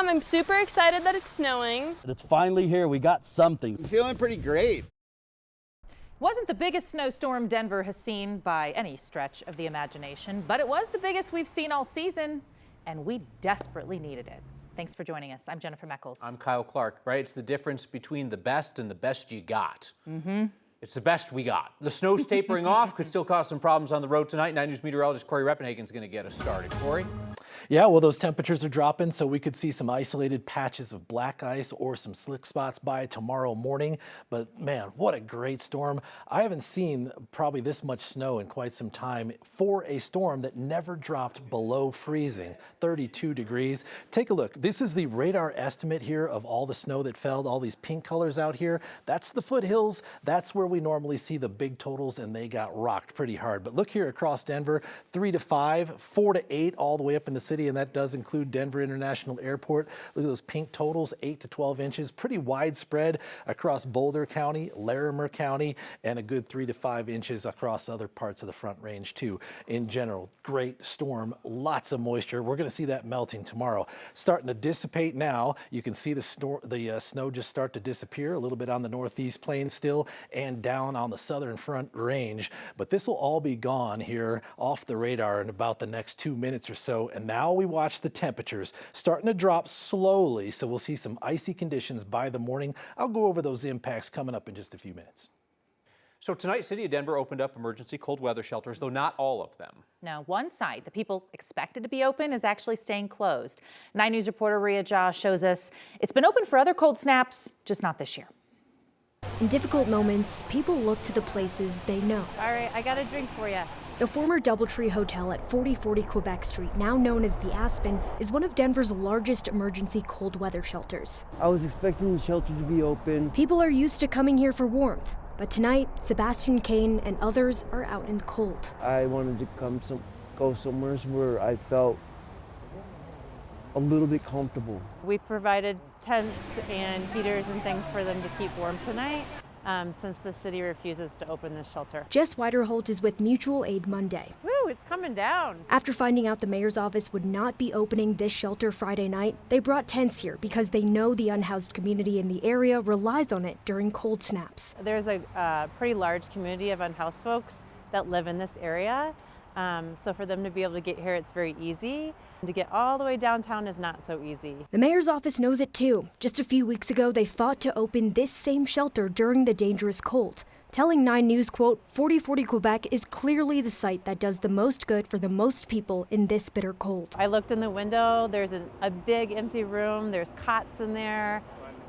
I'm super excited that it's snowing. It's finally here. We got something. I'm feeling pretty great. Wasn't the biggest snowstorm Denver has seen by any stretch of the imagination, but it was the biggest we've seen all season, and we desperately needed it. Thanks for joining us. I'm Jennifer Meckles. I'm Kyle Clark, right? It's the difference between the best and the best you got. It's the best we got. The snow's tapering off, could still cause some problems on the road tonight. 9 News meteorologist Corey Reppenhagen is going to get us started. Corey? Yeah, well, those temperatures are dropping, so we could see some isolated patches of black ice or some slick spots by tomorrow morning. But man, what a great storm. I haven't seen probably this much snow in quite some time for a storm that never dropped below freezing, 32 degrees. Take a look. This is the radar estimate here of all the snow that fell, all these pink colors out here. That's the foothills. That's where we normally see the big totals, and they got rocked pretty hard. But look here across Denver, 3 to 5, 4 to 8, all the way up in the city, and that does include Denver International Airport. Look at those pink totals, 8 to 12 inches, pretty widespread across Boulder County, Larimer County, and a good 3 to 5 inches across other parts of the Front Range too. In general, great storm, lots of moisture. We're going to see that melting tomorrow. Starting to dissipate now. You can see the snow just start to disappear a little bit on the northeast plains still and down on the southern Front Range. But this will all be gone here off the radar in about the next 2 minutes or so. And now we watch the temperatures starting to drop slowly, so we'll see some icy conditions by the morning. I'll go over those impacts coming up in just a few minutes. So tonight, City of Denver opened up emergency cold weather shelters, though not all of them. Now, one site the people expected to be open is actually staying closed. 9 News reporter Rhea Jha shows us it's been open for other cold snaps, just not this year. In difficult moments, people look to the places they know. All right, I got a drink for you. The former Doubletree Hotel at 4040 Quebec Street, now known as the Aspen, is one of Denver's largest emergency cold weather shelters. I was expecting the shelter to be open. People are used to coming here for warmth, but tonight, Sebastian Kane and others are out in the cold. I wanted to go somewhere where I felt a little bit comfortable. We provided tents and heaters and things for them to keep warm tonight, since the city refuses to open this shelter. Jess Weiderholt is with Mutual Aid Monday. Woo, it's coming down. After finding out the mayor's office would not be opening this shelter Friday night, they brought tents here because they know the unhoused community in the area relies on it during cold snaps. There's a pretty large community of unhoused folks that live in this area. So for them to be able to get here, it's very easy. To get all the way downtown is not so easy. The mayor's office knows it too. Just a few weeks ago, they fought to open this same shelter during the dangerous cold, telling 9 News, quote, 4040 Quebec is clearly the site that does the most good for the most people in this bitter cold. I looked in the window, there's a big empty room, there's cots in there.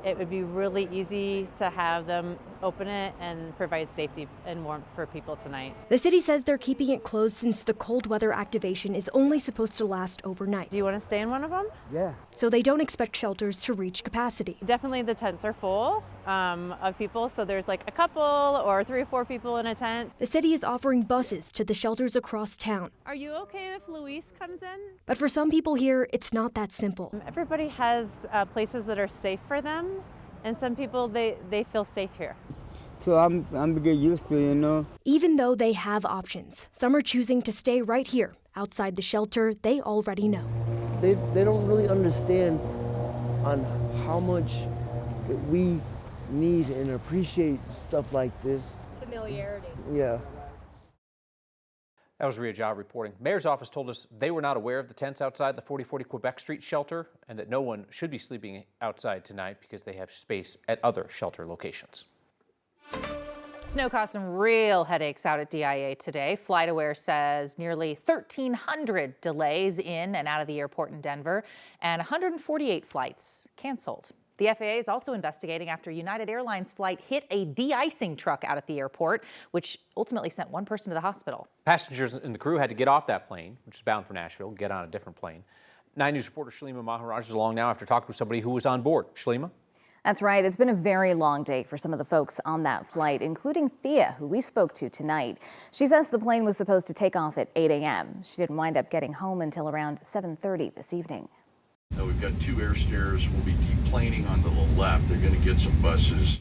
It would be really easy to have them open it and provide safety and warmth for people tonight. The city says they're keeping it closed since the cold weather activation is only supposed to last overnight. Do you want to stay in one of them? Yeah. So they don't expect shelters to reach capacity. Definitely the tents are full of people, so there's like a couple or 3 or 4 people in a tent. The city is offering buses to the shelters across town. Are you okay if Luis comes in? But for some people here, it's not that simple. Everybody has places that are safe for them, and some people, they feel safe here. So I'm get used to it, you know. Even though they have options, some are choosing to stay right here, outside the shelter they already know. They don't really understand on how much that we need and appreciate stuff like this. Familiarity. Yeah. That was Rhea Jha reporting. Mayor's office told us they were not aware of the tents outside the 4040 Quebec Street shelter and that no one should be sleeping outside tonight because they have space at other shelter locations. Snow caused some real headaches out at DIA today. FlightAware says nearly 1,300 delays in and out of the airport in Denver and 148 flights canceled. The FAA is also investigating after United Airlines flight hit a de-icing truck out at the airport, which ultimately sent one person to the hospital. Passengers and the crew had to get off that plane, which is bound for Nashville, get on a different plane. 9 News reporter Shalima Maharaj is along now after talking with somebody who was on board. Shalima? That's right. It's been a very long day for some of the folks on that flight, including Thea, who we spoke to tonight. She says the plane was supposed to take off at 8 a.m. She didn't wind up getting home until around 7:30 this evening. We've got 2 air stairs. We'll be deplaning on the left. They're going to get some buses.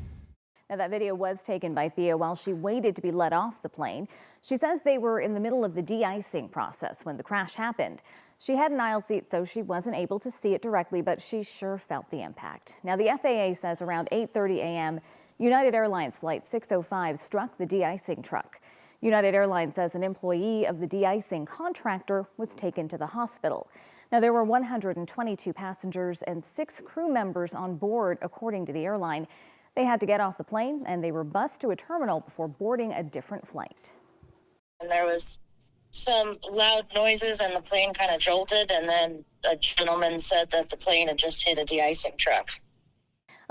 Now, that video was taken by Thea while she waited to be let off the plane. She says they were in the middle of the de-icing process when the crash happened. She had an aisle seat, so she wasn't able to see it directly, but she sure felt the impact. Now, the FAA says around 8:30 a.m., United Airlines Flight 605 struck the de-icing truck. United Airlines says an employee of the de-icing contractor was taken to the hospital. Now, there were 122 passengers and 6 crew members on board, according to the airline. They had to get off the plane and they were bused to a terminal before boarding a different flight. And there was some loud noises and the plane kind of jolted, and then a gentleman said that the plane had just hit a de-icing truck.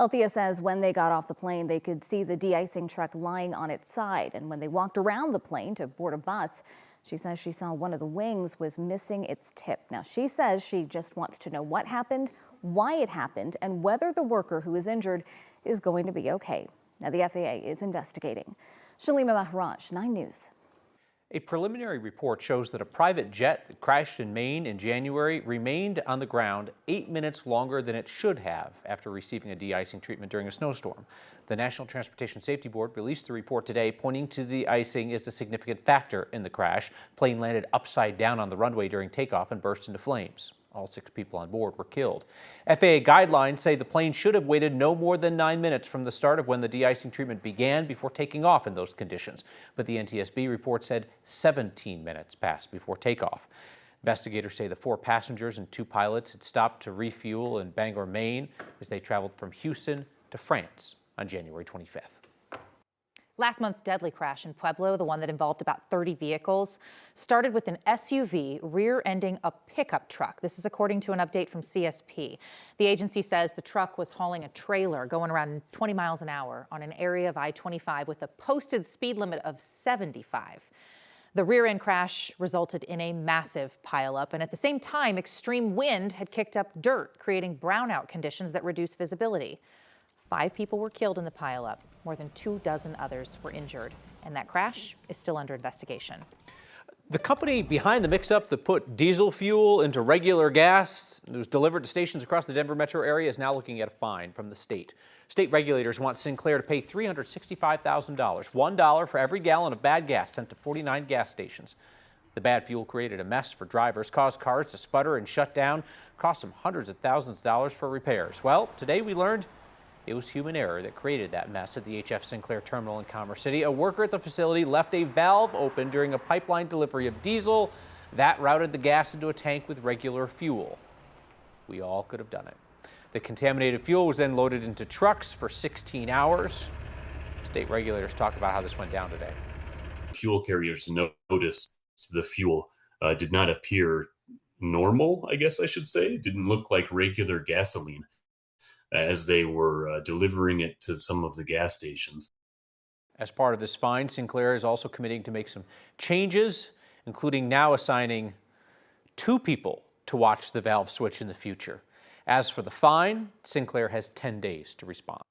Althea says when they got off the plane, they could see the de-icing truck lying on its side. And when they walked around the plane to board a bus, she says she saw one of the wings was missing its tip. Now, she says she just wants to know what happened, why it happened, and whether the worker who is injured is going to be okay. Now, the FAA is investigating. Shalima Maharaj, 9 News. A preliminary report shows that a private jet that crashed in Maine in January remained on the ground 8 minutes longer than it should have after receiving a de-icing treatment during a snowstorm. The National Transportation Safety Board released the report today, pointing to the icing as a significant factor in the crash. Plane landed upside down on the runway during takeoff and burst into flames. All 6 people on board were killed. FAA guidelines say the plane should have waited no more than 9 minutes from the start of when the de-icing treatment began before taking off in those conditions. But the NTSB report said 17 minutes passed before takeoff. Investigators say the 4 passengers and 2 pilots had stopped to refuel in Bangor, Maine, as they traveled from Houston to France on January 25th. Last month's deadly crash in Pueblo, the one that involved about 30 vehicles, started with an SUV rear-ending a pickup truck. This is according to an update from CSP. The agency says the truck was hauling a trailer going around 20 miles an hour on an area of I-25 with a posted speed limit of 75. The rear-end crash resulted in a massive pileup, and at the same time, extreme wind had kicked up dirt, creating brownout conditions that reduce visibility. 5 people were killed in the pileup. More than 24 others were injured, and that crash is still under investigation. The company behind the mix-up that put diesel fuel into regular gas that was delivered to stations across the Denver metro area is now looking at a fine from the state. State regulators want Sinclair to pay $365,000, $1 for every gallon of bad gas sent to 49 gas stations. The bad fuel created a mess for drivers, caused cars to sputter and shut down, cost them hundreds of thousands of dollars for repairs. Well, today we learned it was human error that created that mess at the HF Sinclair terminal in Commerce City. A worker at the facility left a valve open during a pipeline delivery of diesel. That routed the gas into a tank with regular fuel. We all could have done it. The contaminated fuel was then loaded into trucks for 16 hours. State regulators talked about how this went down today. Fuel carriers noticed the fuel did not appear normal, I guess I should say. It didn't look like regular gasoline as they were delivering it to some of the gas stations. As part of this fine, Sinclair is also committing to make some changes, including now assigning 2 people to watch the valve switch in the future. As for the fine, Sinclair has 10 days to respond.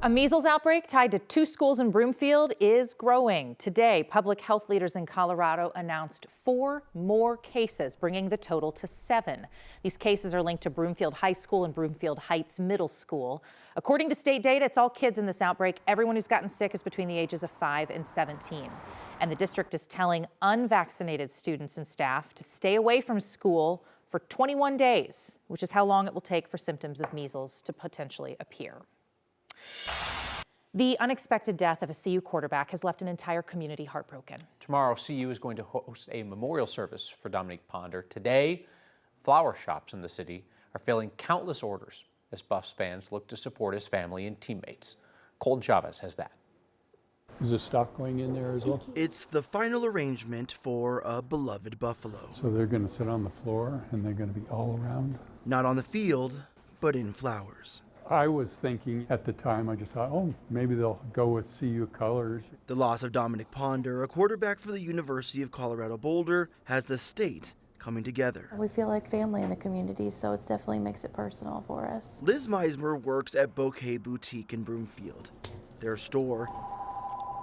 A measles outbreak tied to 2 schools in Broomfield is growing. Today, public health leaders in Colorado announced 4 more cases, bringing the total to 7. These cases are linked to Broomfield High School and Broomfield Heights Middle School. According to state data, it's all kids in this outbreak. Everyone who's gotten sick is between the ages of 5 and 17. And the district is telling unvaccinated students and staff to stay away from school for 21 days, which is how long it will take for symptoms of measles to potentially appear. The unexpected death of a CU quarterback has left an entire community heartbroken. Tomorrow, CU is going to host a memorial service for Dominique Ponder. Today, flower shops in the city are filling countless orders as Buffs fans look to support his family and teammates. Colton Chavez has that. Is the stock going in there as well? It's the final arrangement for a beloved buffalo. So they're going to sit on the floor and they're going to be all around? Not on the field, but in flowers. I was thinking at the time, I just thought, oh, maybe they'll go with CU colors. The loss of Dominic Ponder, a quarterback for the University of Colorado Boulder, has the state coming together. We feel like family in the community, so it definitely makes it personal for us. Liz Meismer works at Bouquet Boutique in Broomfield. Their store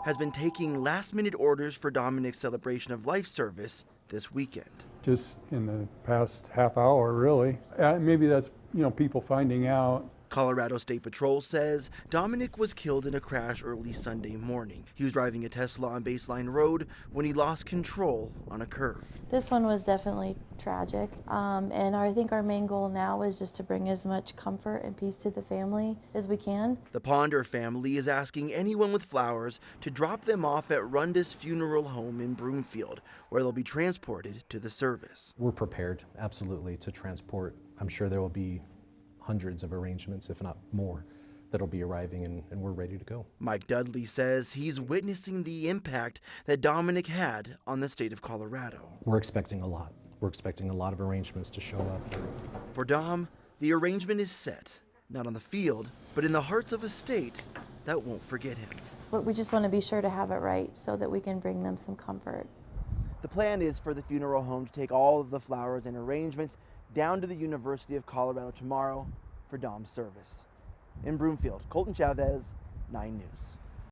has been taking last-minute orders for Dominic's celebration of life service this weekend. Just in the past half hour, really. Maybe that's, people finding out. Colorado State Patrol says Dominic was killed in a crash early Sunday morning. He was driving a Tesla on Baseline Road when he lost control on a curve. This one was definitely tragic, and I think our main goal now is just to bring as much comfort and peace to the family as we can. The Ponder family is asking anyone with flowers to drop them off at Rundis Funeral Home in Broomfield, where they'll be transported to the service. We're prepared, absolutely, to transport. I'm sure there will be hundreds of arrangements, if not more, that'll be arriving, and we're ready to go. Mike Dudley says he's witnessing the impact that Dominic had on the state of Colorado. We're expecting a lot. We're expecting a lot of arrangements to show up. For Dom, the arrangement is set, not on the field, but in the hearts of a state that won't forget him. But we just want to be sure to have it right so that we can bring them some comfort. The plan is for the funeral home to take all of the flowers and arrangements down to the University of Colorado tomorrow for Dom's service. In Broomfield, Colton Chavez, 9 News.